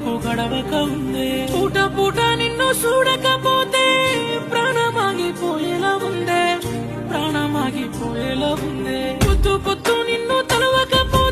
చూపు గడవక ఉందే పూట పూట నిన్ను చూడకపోతే ప్రాణమాగిపోయేలా ఉందే ప్రాణమాగిపోయేలా ఉందే పొద్దు పొద్దు నిన్ను తలవకపోతే